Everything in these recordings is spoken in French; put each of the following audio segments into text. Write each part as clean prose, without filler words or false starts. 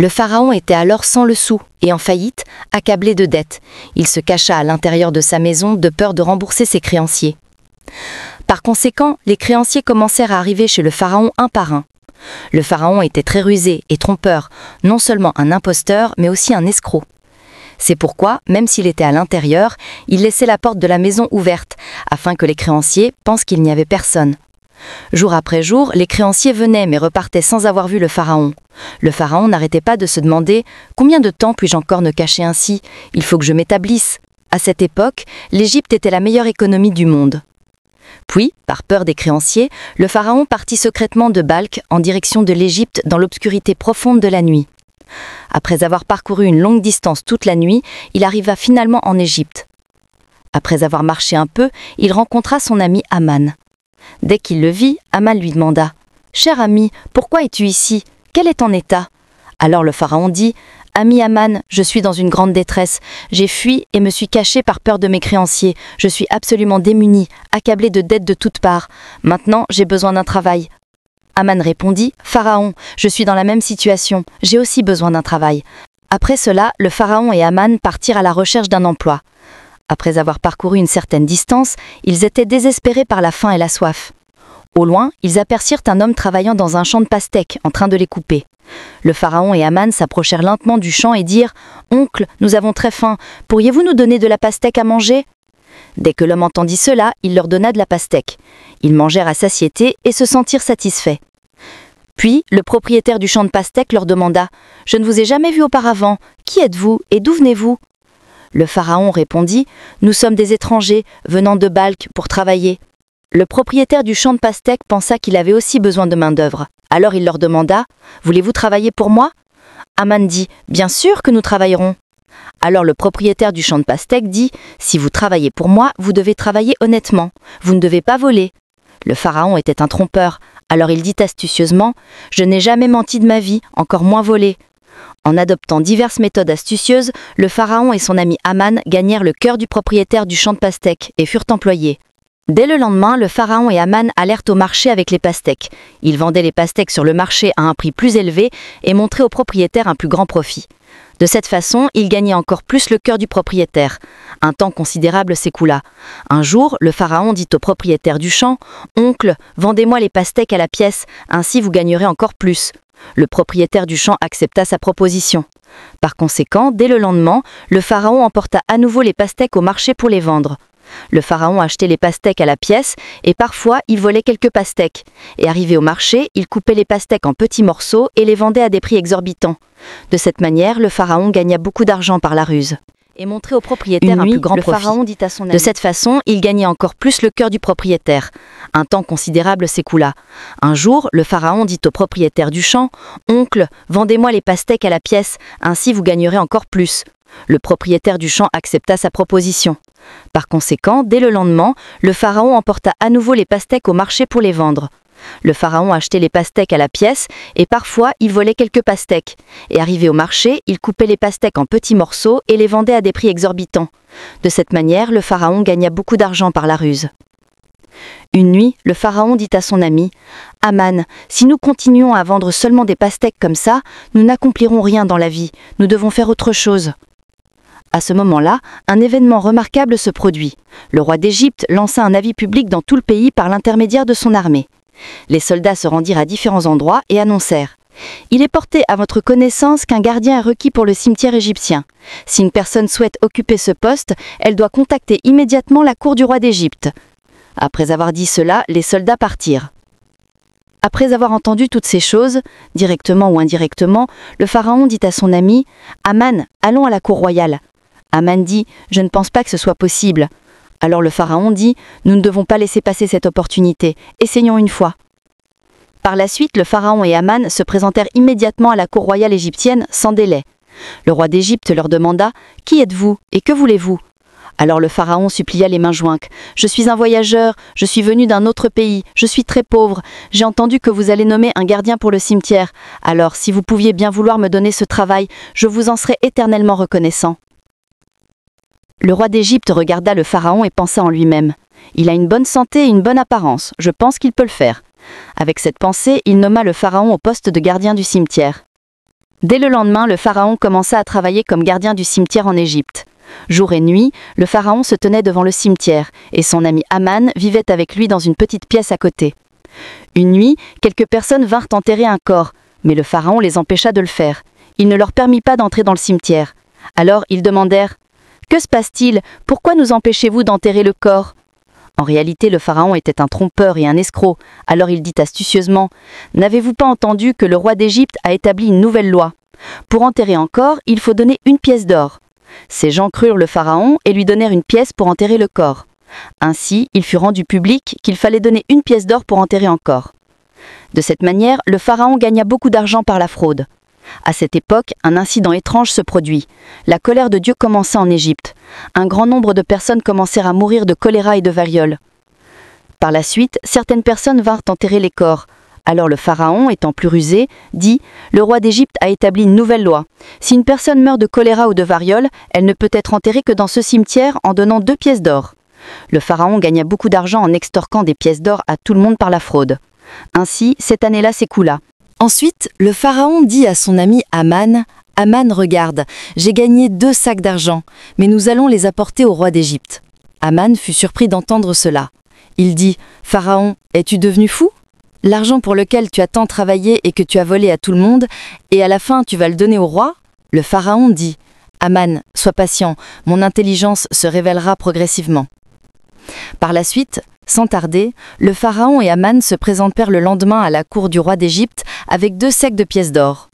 Le pharaon était alors sans le sou et en faillite, accablé de dettes. Il se cacha à l'intérieur de sa maison de peur de rembourser ses créanciers. Par conséquent, les créanciers commencèrent à arriver chez le pharaon un par un. Le pharaon était très rusé et trompeur, non seulement un imposteur, mais aussi un escroc. C'est pourquoi, même s'il était à l'intérieur, il laissait la porte de la maison ouverte, afin que les créanciers pensent qu'il n'y avait personne. Jour après jour, les créanciers venaient mais repartaient sans avoir vu le pharaon. Le pharaon n'arrêtait pas de se demander « Combien de temps puis-je encore me cacher ainsi? Il faut que je m'établisse ». À cette époque, l'Égypte était la meilleure économie du monde. Puis, par peur des créanciers, le pharaon partit secrètement de Balkh en direction de l'Égypte dans l'obscurité profonde de la nuit. Après avoir parcouru une longue distance toute la nuit, il arriva finalement en Égypte. Après avoir marché un peu, il rencontra son ami Aman. Dès qu'il le vit, Aman lui demanda « Cher ami, pourquoi es-tu ici? Quel est ton état ?» Alors le pharaon dit « Ami Aman, je suis dans une grande détresse. J'ai fui et me suis caché par peur de mes créanciers. Je suis absolument démuni, accablé de dettes de toutes parts. Maintenant, j'ai besoin d'un travail. » Aman répondit « Pharaon, je suis dans la même situation. J'ai aussi besoin d'un travail. » Après cela, le pharaon et Aman partirent à la recherche d'un emploi. Après avoir parcouru une certaine distance, ils étaient désespérés par la faim et la soif. Au loin, ils aperçurent un homme travaillant dans un champ de pastèques, en train de les couper. Le pharaon et Aman s'approchèrent lentement du champ et dirent « Oncle, nous avons très faim. Pourriez-vous nous donner de la pastèque à manger ?» Dès que l'homme entendit cela, il leur donna de la pastèque. Ils mangèrent à satiété et se sentirent satisfaits. Puis, le propriétaire du champ de pastèques leur demanda « Je ne vous ai jamais vu auparavant. Qui êtes-vous et d'où venez-vous » Le pharaon répondit « Nous sommes des étrangers, venant de Balkh pour travailler. » Le propriétaire du champ de pastèques pensa qu'il avait aussi besoin de main-d'œuvre. Alors il leur demanda « Voulez-vous travailler pour moi ?» Aman dit « Bien sûr que nous travaillerons. » Alors le propriétaire du champ de pastèques dit « Si vous travaillez pour moi, vous devez travailler honnêtement. Vous ne devez pas voler. » Le pharaon était un trompeur. Alors il dit astucieusement « Je n'ai jamais menti de ma vie, encore moins volé. » En adoptant diverses méthodes astucieuses, le pharaon et son ami Aman gagnèrent le cœur du propriétaire du champ de pastèques et furent employés. Dès le lendemain, le pharaon et Aman allèrent au marché avec les pastèques. Ils vendaient les pastèques sur le marché à un prix plus élevé et montraient au propriétaire un plus grand profit. De cette façon, ils gagnaient encore plus le cœur du propriétaire. Un temps considérable s'écoula. Un jour, le pharaon dit au propriétaire du champ « Oncle, vendez-moi les pastèques à la pièce, ainsi vous gagnerez encore plus. » Le propriétaire du champ accepta sa proposition. Par conséquent, dès le lendemain, le pharaon emporta à nouveau les pastèques au marché pour les vendre. Le pharaon achetait les pastèques à la pièce et parfois il volait quelques pastèques. Et arrivé au marché, il coupait les pastèques en petits morceaux et les vendait à des prix exorbitants. De cette manière, le pharaon gagna beaucoup d'argent par la ruse. Et montrait au propriétaire un plus grand profit. Pharaon dit à son ami. De cette façon, il gagnait encore plus le cœur du propriétaire. Un temps considérable s'écoula. Un jour, le pharaon dit au propriétaire du champ « Oncle, vendez-moi les pastèques à la pièce, ainsi vous gagnerez encore plus. » Le propriétaire du champ accepta sa proposition. Par conséquent, dès le lendemain, le pharaon emporta à nouveau les pastèques au marché pour les vendre. Le pharaon achetait les pastèques à la pièce et parfois il volait quelques pastèques. Et arrivé au marché, il coupait les pastèques en petits morceaux et les vendait à des prix exorbitants. De cette manière, le pharaon gagna beaucoup d'argent par la ruse. Une nuit, le pharaon dit à son ami « Aman, si nous continuons à vendre seulement des pastèques comme ça, nous n'accomplirons rien dans la vie. Nous devons faire autre chose. » À ce moment-là, un événement remarquable se produit. Le roi d'Égypte lança un avis public dans tout le pays par l'intermédiaire de son armée. Les soldats se rendirent à différents endroits et annoncèrent « Il est porté à votre connaissance qu'un gardien est requis pour le cimetière égyptien. Si une personne souhaite occuper ce poste, elle doit contacter immédiatement la cour du roi d'Égypte. » Après avoir dit cela, les soldats partirent. Après avoir entendu toutes ces choses, directement ou indirectement, le pharaon dit à son ami « Aman, allons à la cour royale. » Aman dit « Je ne pense pas que ce soit possible. » Alors le pharaon dit « Nous ne devons pas laisser passer cette opportunité. Essayons une fois. » Par la suite, le pharaon et Aman se présentèrent immédiatement à la cour royale égyptienne sans délai. Le roi d'Égypte leur demanda « Qui êtes-vous et que voulez-vous » Alors le pharaon supplia les mains jointes « Je suis un voyageur, je suis venu d'un autre pays, je suis très pauvre. J'ai entendu que vous allez nommer un gardien pour le cimetière. Alors, si vous pouviez bien vouloir me donner ce travail, je vous en serais éternellement reconnaissant. » Le roi d'Égypte regarda le pharaon et pensa en lui-même « Il a une bonne santé et une bonne apparence, je pense qu'il peut le faire. » Avec cette pensée, il nomma le pharaon au poste de gardien du cimetière. Dès le lendemain, le pharaon commença à travailler comme gardien du cimetière en Égypte. Jour et nuit, le pharaon se tenait devant le cimetière et son ami Aman vivait avec lui dans une petite pièce à côté. Une nuit, quelques personnes vinrent enterrer un corps, mais le pharaon les empêcha de le faire. Il ne leur permit pas d'entrer dans le cimetière. Alors ils demandèrent « Que se passe-t-il? Pourquoi nous empêchez-vous d'enterrer le corps ?» En réalité, le pharaon était un trompeur et un escroc. Alors il dit astucieusement « N'avez-vous pas entendu que le roi d'Égypte a établi une nouvelle loi? Pour enterrer un corps, il faut donner une pièce d'or. » Ces gens crurent le pharaon et lui donnèrent une pièce pour enterrer le corps. Ainsi, il fut rendu public qu'il fallait donner une pièce d'or pour enterrer un corps. De cette manière, le pharaon gagna beaucoup d'argent par la fraude. À cette époque, un incident étrange se produit. La colère de Dieu commença en Égypte. Un grand nombre de personnes commencèrent à mourir de choléra et de variole. Par la suite, certaines personnes vinrent enterrer les corps. Alors le pharaon, étant plus rusé, dit « Le roi d'Égypte a établi une nouvelle loi. Si une personne meurt de choléra ou de variole, elle ne peut être enterrée que dans ce cimetière en donnant 2 pièces d'or. » Le pharaon gagna beaucoup d'argent en extorquant des pièces d'or à tout le monde par la fraude. Ainsi, cette année-là s'écoula. Ensuite, le pharaon dit à son ami Aman « Aman, regarde, j'ai gagné 2 sacs d'argent, mais nous allons les apporter au roi d'Égypte. » Aman fut surpris d'entendre cela. Il dit « Pharaon, es-tu devenu fou ? L'argent pour lequel tu as tant travaillé et que tu as volé à tout le monde, et à la fin tu vas le donner au roi ?» Le pharaon dit « Aman, sois patient, mon intelligence se révélera progressivement. » Par la suite, sans tarder, le pharaon et Aman se présentèrent le lendemain à la cour du roi d'Égypte avec 2 sacs de pièces d'or.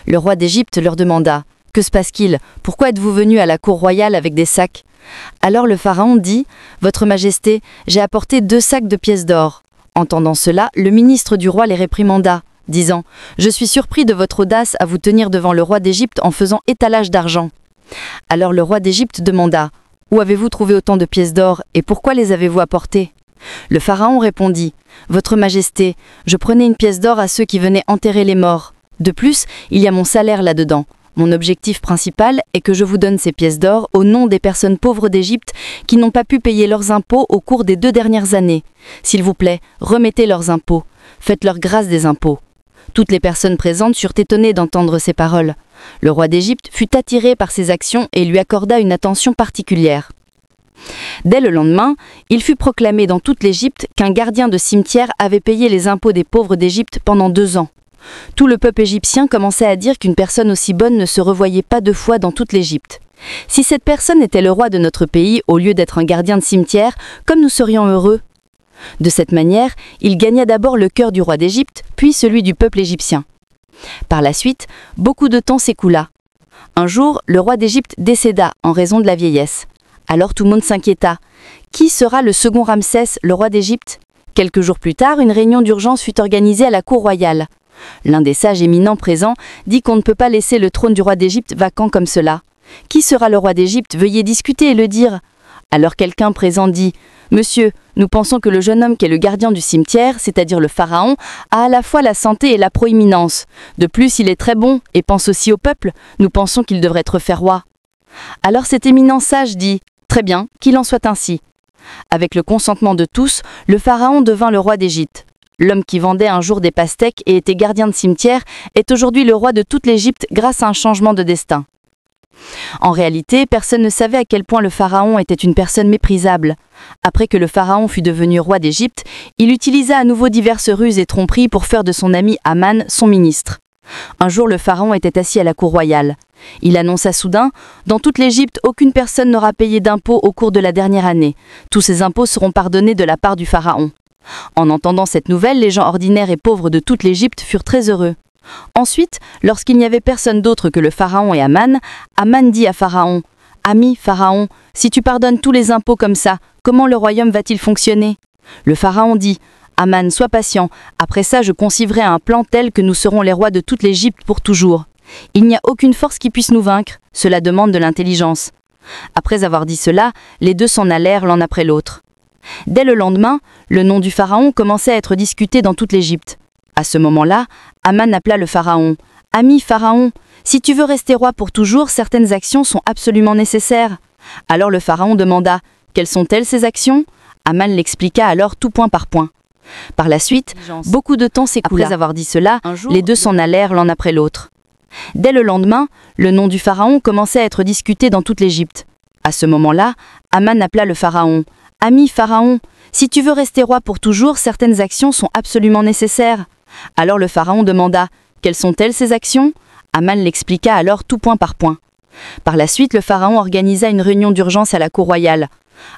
Le roi d'Égypte leur demanda « Que se passe-t-il? Pourquoi êtes-vous venus à la cour royale avec des sacs ?» Alors le pharaon dit « Votre Majesté, j'ai apporté 2 sacs de pièces d'or. » Entendant cela, le ministre du roi les réprimanda, disant « Je suis surpris de votre audace à vous tenir devant le roi d'Égypte en faisant étalage d'argent. » Alors le roi d'Égypte demanda « Où avez-vous trouvé autant de pièces d'or et pourquoi les avez-vous apportées ?» Le pharaon répondit « Votre Majesté, je prenais une pièce d'or à ceux qui venaient enterrer les morts. De plus, il y a mon salaire là-dedans. Mon objectif principal est que je vous donne ces pièces d'or au nom des personnes pauvres d'Égypte qui n'ont pas pu payer leurs impôts au cours des 2 dernières années. S'il vous plaît, remettez leurs impôts. Faites-leur grâce des impôts. » Toutes les personnes présentes furent étonnées d'entendre ces paroles. Le roi d'Égypte fut attiré par ces actions et lui accorda une attention particulière. Dès le lendemain, il fut proclamé dans toute l'Égypte qu'un gardien de cimetière avait payé les impôts des pauvres d'Égypte pendant 2 ans. Tout le peuple égyptien commençait à dire qu'une personne aussi bonne ne se revoyait pas 2 fois dans toute l'Égypte. Si cette personne était le roi de notre pays au lieu d'être un gardien de cimetière, comme nous serions heureux. De cette manière, il gagna d'abord le cœur du roi d'Égypte, puis celui du peuple égyptien. Par la suite, beaucoup de temps s'écoula. Un jour, le roi d'Égypte décéda en raison de la vieillesse. Alors tout le monde s'inquiéta. Qui sera le second Ramsès, le roi d'Égypte? Quelques jours plus tard, une réunion d'urgence fut organisée à la cour royale. L'un des sages éminents présents dit qu'on ne peut pas laisser le trône du roi d'Égypte vacant comme cela. Qui sera le roi d'Égypte? Veuillez discuter et le dire. Alors quelqu'un présent dit « Monsieur, nous pensons que le jeune homme qui est le gardien du cimetière, c'est-à-dire le pharaon, a à la fois la santé et la proéminence. De plus, il est très bon et pense aussi au peuple. Nous pensons qu'il devrait être fait roi. » Alors cet éminent sage dit « Très bien, qu'il en soit ainsi. » Avec le consentement de tous, le pharaon devint le roi d'Égypte. L'homme qui vendait un jour des pastèques et était gardien de cimetière est aujourd'hui le roi de toute l'Égypte grâce à un changement de destin. En réalité, personne ne savait à quel point le pharaon était une personne méprisable. Après que le pharaon fut devenu roi d'Égypte, il utilisa à nouveau diverses ruses et tromperies pour faire de son ami Aman son ministre. Un jour, le pharaon était assis à la cour royale. Il annonça soudain « Dans toute l'Égypte, aucune personne n'aura payé d'impôts au cours de la dernière année. Tous ces impôts seront pardonnés de la part du pharaon. » En entendant cette nouvelle, les gens ordinaires et pauvres de toute l'Égypte furent très heureux. Ensuite, lorsqu'il n'y avait personne d'autre que le pharaon et Aman, Aman dit à Pharaon « Ami Pharaon, si tu pardonnes tous les impôts comme ça, comment le royaume va-t-il fonctionner ?» Le pharaon dit « Aman, sois patient, après ça je concivrai un plan tel que nous serons les rois de toute l'Égypte pour toujours. Il n'y a aucune force qui puisse nous vaincre, cela demande de l'intelligence. » Après avoir dit cela, les 2 s'en allèrent l'un après l'autre. Dès le lendemain, le nom du pharaon commençait à être discuté dans toute l'Égypte. À ce moment-là, Aman appela le pharaon. « Ami pharaon, si tu veux rester roi pour toujours, certaines actions sont absolument nécessaires. » Alors le pharaon demanda « Quelles sont-elles ces actions ?» Aman l'expliqua alors tout point par point. Par la suite, beaucoup de temps s'écoula. Après avoir dit cela, les 2 s'en allèrent l'un après l'autre. Dès le lendemain, le nom du pharaon commençait à être discuté dans toute l'Égypte. À ce moment-là, Aman appela le pharaon. « Ami pharaon, si tu veux rester roi pour toujours, certaines actions sont absolument nécessaires. » Alors le pharaon demanda « Quelles sont-elles ces actions ?» Aman l'expliqua alors tout point par point. Par la suite, le pharaon organisa une réunion d'urgence à la cour royale.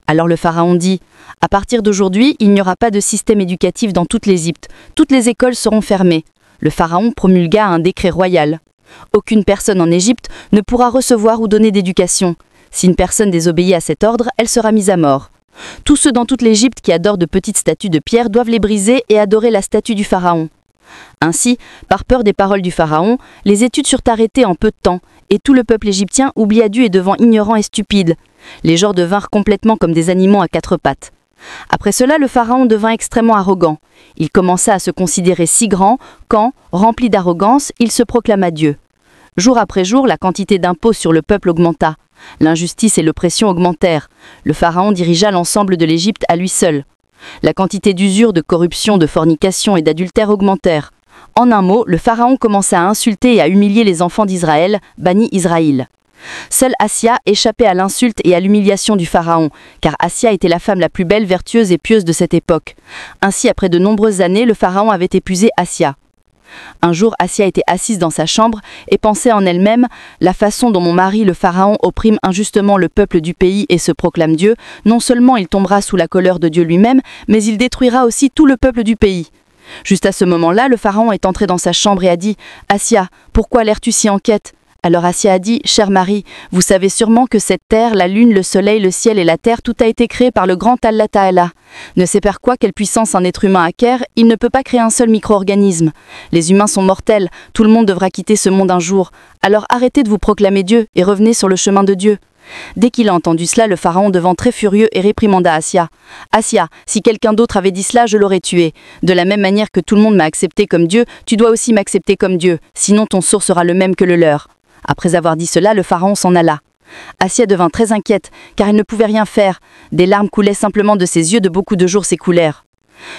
Alors le pharaon dit « À partir d'aujourd'hui, il n'y aura pas de système éducatif dans toute l'Égypte. Toutes les écoles seront fermées. » Le pharaon promulgua un décret royal. Aucune personne en Égypte ne pourra recevoir ou donner d'éducation. Si une personne désobéit à cet ordre, elle sera mise à mort. Tous ceux dans toute l'Égypte qui adorent de petites statues de pierre doivent les briser et adorer la statue du pharaon. Ainsi, par peur des paroles du pharaon, les études furent arrêtées en peu de temps, et tout le peuple égyptien oublia Dieu et devint ignorant et stupide. Les gens devinrent complètement comme des animaux à quatre pattes. Après cela, le pharaon devint extrêmement arrogant. Il commença à se considérer si grand quand, rempli d'arrogance, il se proclama Dieu. Jour après jour, la quantité d'impôts sur le peuple augmenta. L'injustice et l'oppression augmentèrent. Le pharaon dirigea l'ensemble de l'Égypte à lui seul. La quantité d'usure, de corruption, de fornication et d'adultère augmentèrent. En un mot, le pharaon commença à insulter et à humilier les enfants d'Israël, bannis Israël. Seule Assia échappait à l'insulte et à l'humiliation du pharaon, car Assia était la femme la plus belle, vertueuse et pieuse de cette époque. Ainsi, après de nombreuses années, le pharaon avait épousé Assia. Un jour, Assia était assise dans sa chambre et pensait en elle-même « La façon dont mon mari, le pharaon, opprime injustement le peuple du pays et se proclame Dieu, non seulement il tombera sous la colère de Dieu lui-même, mais il détruira aussi tout le peuple du pays. » Juste à ce moment-là, le pharaon est entré dans sa chambre et a dit « Assia, pourquoi l'air-tu si en quête ?» Alors Assia a dit « Cher mari, vous savez sûrement que cette terre, la lune, le soleil, le ciel et la terre, tout a été créé par le grand Allah Ta'ala. Ne sait par quoi quelle puissance un être humain acquiert, il ne peut pas créer un seul micro-organisme. Les humains sont mortels, tout le monde devra quitter ce monde un jour. Alors arrêtez de vous proclamer Dieu et revenez sur le chemin de Dieu. » Dès qu'il a entendu cela, le pharaon devint très furieux et réprimanda Assia. « Assia, si quelqu'un d'autre avait dit cela, je l'aurais tué. De la même manière que tout le monde m'a accepté comme Dieu, tu dois aussi m'accepter comme Dieu, sinon ton sort sera le même que le leur. » Après avoir dit cela, le pharaon s'en alla. Assia devint très inquiète, car elle ne pouvait rien faire. Des larmes coulaient simplement de ses yeux, de beaucoup de jours s'écoulèrent.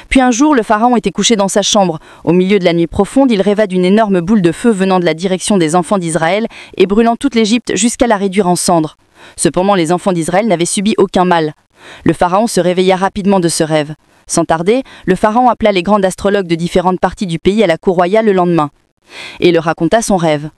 Puis un jour, le pharaon était couché dans sa chambre. Au milieu de la nuit profonde, il rêva d'une énorme boule de feu venant de la direction des enfants d'Israël et brûlant toute l'Égypte jusqu'à la réduire en cendres. Cependant, les enfants d'Israël n'avaient subi aucun mal. Le pharaon se réveilla rapidement de ce rêve. Sans tarder, le pharaon appela les grands astrologues de différentes parties du pays à la cour royale le lendemain et leur raconta son rêve.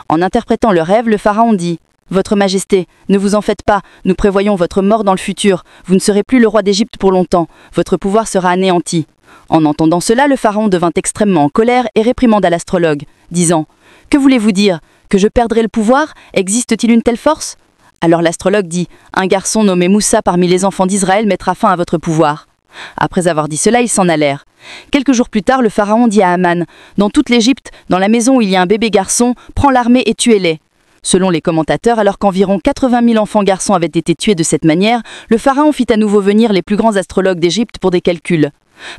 En interprétant le rêve, le pharaon dit « Votre Majesté, ne vous en faites pas, nous prévoyons votre mort dans le futur. Vous ne serez plus le roi d'Égypte pour longtemps, votre pouvoir sera anéanti. » En entendant cela, le pharaon devint extrêmement en colère et réprimanda l'astrologue, disant « Que voulez-vous dire? Que je perdrai le pouvoir? Existe-t-il une telle force ?» Alors l'astrologue dit « Un garçon nommé Moussa parmi les enfants d'Israël mettra fin à votre pouvoir. » Après avoir dit cela, ils s'en allèrent. Quelques jours plus tard, le pharaon dit à Aman « Dans toute l'Égypte, dans la maison où il y a un bébé garçon, prends l'armée et tuez-les. » Selon les commentateurs, alors qu'environ 80 000 enfants garçons avaient été tués de cette manière, le pharaon fit à nouveau venir les plus grands astrologues d'Égypte pour des calculs.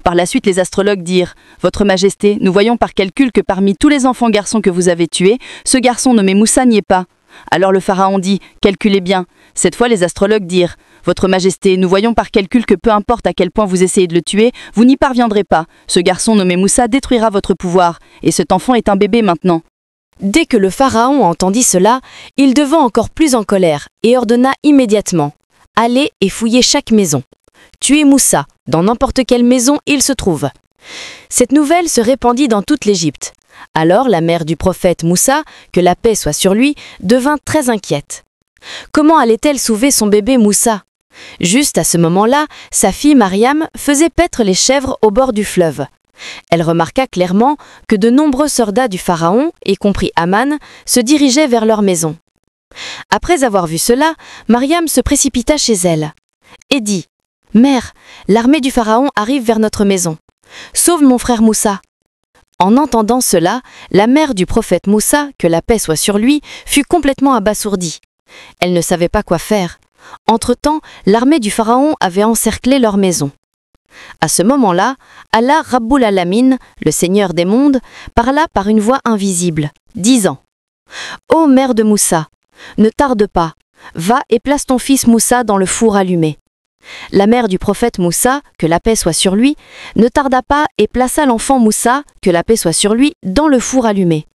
Par la suite, les astrologues dirent « Votre Majesté, nous voyons par calcul que parmi tous les enfants garçons que vous avez tués, ce garçon nommé Moussa n'y est pas. » Alors le pharaon dit « Calculez bien. » Cette fois, les astrologues dirent « Votre Majesté, nous voyons par calcul que peu importe à quel point vous essayez de le tuer, vous n'y parviendrez pas. Ce garçon nommé Moussa détruira votre pouvoir, et cet enfant est un bébé maintenant. » Dès que le pharaon entendit cela, il devint encore plus en colère et ordonna immédiatement « Allez et fouillez chaque maison. Tuez Moussa, dans n'importe quelle maison il se trouve. » Cette nouvelle se répandit dans toute l'Égypte. Alors la mère du prophète Moussa, que la paix soit sur lui, devint très inquiète. Comment allait-elle sauver son bébé Moussa? Juste à ce moment-là, sa fille Mariam faisait paître les chèvres au bord du fleuve. Elle remarqua clairement que de nombreux soldats du pharaon, y compris Aman, se dirigeaient vers leur maison. Après avoir vu cela, Mariam se précipita chez elle et dit « Mère, l'armée du pharaon arrive vers notre maison. Sauve mon frère Moussa. » En entendant cela, la mère du prophète Moussa, que la paix soit sur lui, fut complètement abasourdie. Elle ne savait pas quoi faire. Entre-temps, l'armée du pharaon avait encerclé leur maison. À ce moment-là, Allah Rabbul Alamin, le Seigneur des mondes, parla par une voix invisible, disant « Ô mère de Moussa, ne tarde pas, va et place ton fils Moussa dans le four allumé. » La mère du prophète Moussa, que la paix soit sur lui, ne tarda pas et plaça l'enfant Moussa, que la paix soit sur lui, dans le four allumé.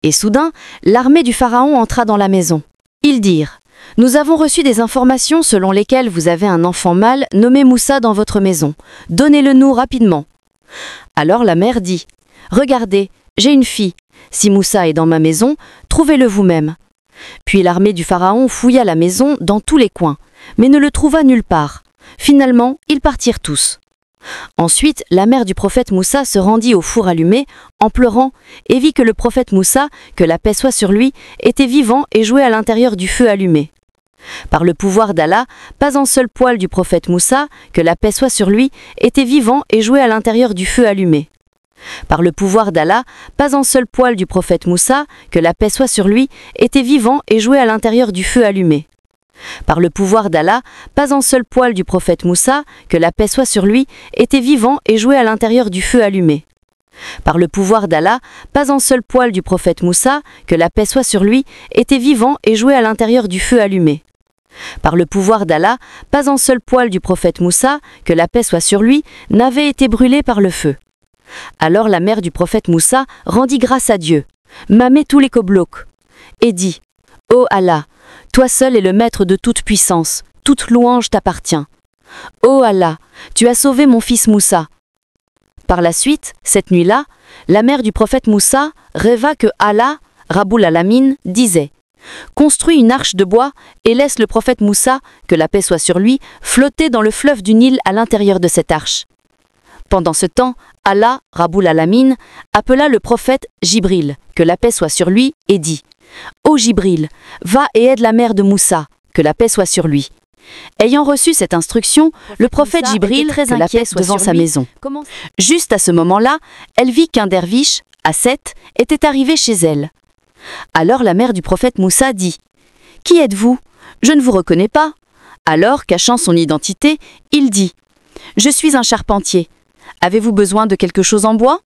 Et soudain, l'armée du pharaon entra dans la maison. Ils dirent: « Nous avons reçu des informations selon lesquelles vous avez un enfant mâle nommé Moussa dans votre maison. Donnez-le-nous rapidement. » Alors la mère dit: « Regardez, j'ai une fille. Si Moussa est dans ma maison, trouvez-le vous-même. » Puis l'armée du pharaon fouilla la maison dans tous les coins, mais ne le trouva nulle part. Finalement, ils partirent tous. Ensuite, la mère du prophète Moussa se rendit au four allumé, en pleurant, et vit que le prophète Moussa, que la paix soit sur lui, était vivant et jouait à l'intérieur du feu allumé. Par le pouvoir d'Allah, pas un seul poil du prophète Moussa, que la paix soit sur lui, était vivant et jouait à l'intérieur du feu allumé. Par le pouvoir d'Allah, pas un seul poil du prophète Moussa, que la paix soit sur lui, était vivant et jouait à l'intérieur du feu allumé. Par le pouvoir d'Allah, pas un seul poil du prophète Moussa, que la paix soit sur lui, était vivant et jouait à l'intérieur du feu allumé. Par le pouvoir d'Allah, pas un seul poil du prophète Moussa, que la paix soit sur lui, était vivant et jouait à l'intérieur du feu allumé. Par le pouvoir d'Allah, pas un seul poil du prophète Moussa, que la paix soit sur lui, n'avait été brûlé par le feu. Alors la mère du prophète Moussa rendit grâce à Dieu, mâmait tous les cobloques, et dit: « Ô Allah, toi seul es le maître de toute puissance, toute louange t'appartient. Ô Allah, tu as sauvé mon fils Moussa. » Par la suite, cette nuit-là, la mère du prophète Moussa rêva que Allah, Rabbul Alamin, disait: « Construis une arche de bois et laisse le prophète Moussa, que la paix soit sur lui, flotter dans le fleuve du Nil à l'intérieur de cette arche. » Pendant ce temps, Allah, Rabbul Alamin, appela le prophète Jibril, que la paix soit sur lui, et dit: « Ô Jibril, va et aide la mère de Moussa, que la paix soit sur lui. » Ayant reçu cette instruction, le prophète Jibril, que la paix soit devant sa maison. Juste à ce moment-là, elle vit qu'un derviche, Asset, était arrivé chez elle. Alors la mère du prophète Moussa dit: « Qui êtes-vous? Je ne vous reconnais pas. » Alors, cachant son identité, il dit: « Je suis un charpentier. Avez-vous besoin de quelque chose en bois ?»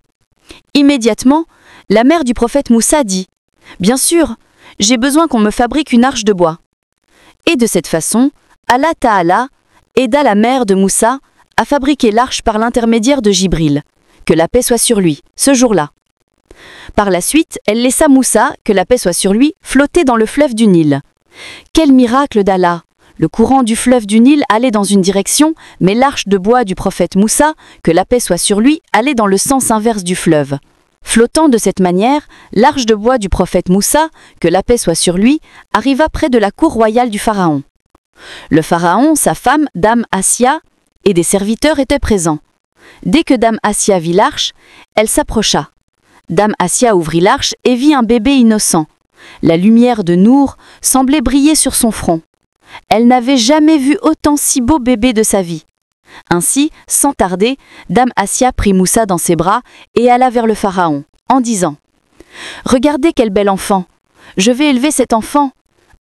Immédiatement, la mère du prophète Moussa dit: « Bien sûr, j'ai besoin qu'on me fabrique une arche de bois. » Et de cette façon, Allah Ta'ala aida la mère de Moussa à fabriquer l'arche par l'intermédiaire de Jibril, que la paix soit sur lui, ce jour-là. Par la suite, elle laissa Moussa, que la paix soit sur lui, flotter dans le fleuve du Nil. Quel miracle d'Allah! Le courant du fleuve du Nil allait dans une direction, mais l'arche de bois du prophète Moussa, que la paix soit sur lui, allait dans le sens inverse du fleuve. Flottant de cette manière, l'arche de bois du prophète Moussa, que la paix soit sur lui, arriva près de la cour royale du pharaon. Le pharaon, sa femme, Dame Assia, et des serviteurs étaient présents. Dès que Dame Assia vit l'arche, elle s'approcha. Dame Assia ouvrit l'arche et vit un bébé innocent. La lumière de Nour semblait briller sur son front. Elle n'avait jamais vu autant si beau bébé de sa vie. Ainsi, sans tarder, Dame Assia prit Moussa dans ses bras et alla vers le pharaon, en disant: « Regardez quel bel enfant! Je vais élever cet enfant. »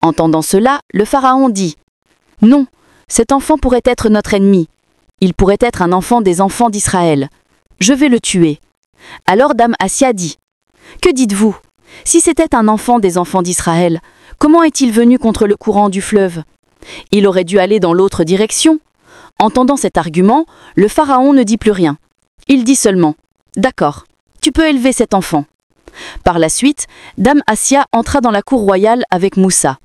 Entendant cela, le pharaon dit: « Non, cet enfant pourrait être notre ennemi. Il pourrait être un enfant des enfants d'Israël. Je vais le tuer. » Alors Dame Assia dit: « Que dites-vous? Si c'était un enfant des enfants d'Israël, comment est-il venu contre le courant du fleuve? Il aurait dû aller dans l'autre direction. » Entendant cet argument, le pharaon ne dit plus rien. Il dit seulement: « D'accord, tu peux élever cet enfant. » Par la suite, Dame Assia entra dans la cour royale avec Moussa.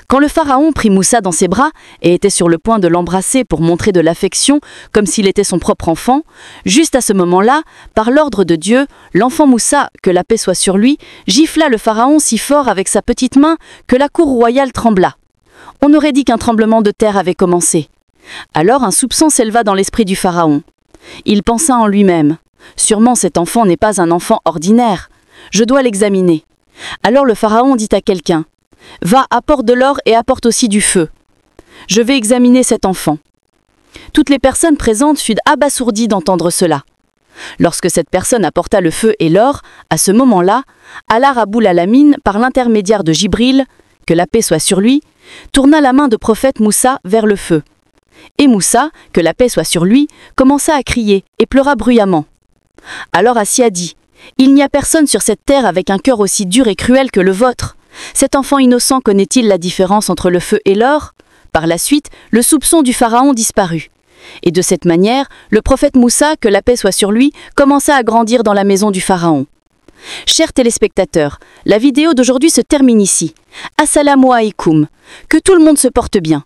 Quand le pharaon prit Moussa dans ses bras et était sur le point de l'embrasser pour montrer de l'affection comme s'il était son propre enfant, juste à ce moment-là, par l'ordre de Dieu, l'enfant Moussa, que la paix soit sur lui, gifla le pharaon si fort avec sa petite main que la cour royale trembla. On aurait dit qu'un tremblement de terre avait commencé. Alors un soupçon s'éleva dans l'esprit du pharaon. Il pensa en lui-même: « Sûrement cet enfant n'est pas un enfant ordinaire. Je dois l'examiner. » Alors le pharaon dit à quelqu'un: « Va, apporte de l'or et apporte aussi du feu. Je vais examiner cet enfant. » Toutes les personnes présentes furent abasourdies d'entendre cela. Lorsque cette personne apporta le feu et l'or, à ce moment-là, Allah Rabbul Alamin, par l'intermédiaire de Jibril, que la paix soit sur lui, tourna la main de prophète Moussa vers le feu. Et Moussa, que la paix soit sur lui, commença à crier et pleura bruyamment. Alors Assia dit: « Il n'y a personne sur cette terre avec un cœur aussi dur et cruel que le vôtre. Cet enfant innocent connaît-il la différence entre le feu et l'or ?» Par la suite, le soupçon du pharaon disparut. Et de cette manière, le prophète Moussa, que la paix soit sur lui, commença à grandir dans la maison du pharaon. Chers téléspectateurs, la vidéo d'aujourd'hui se termine ici. Assalamu alaikum. Que tout le monde se porte bien.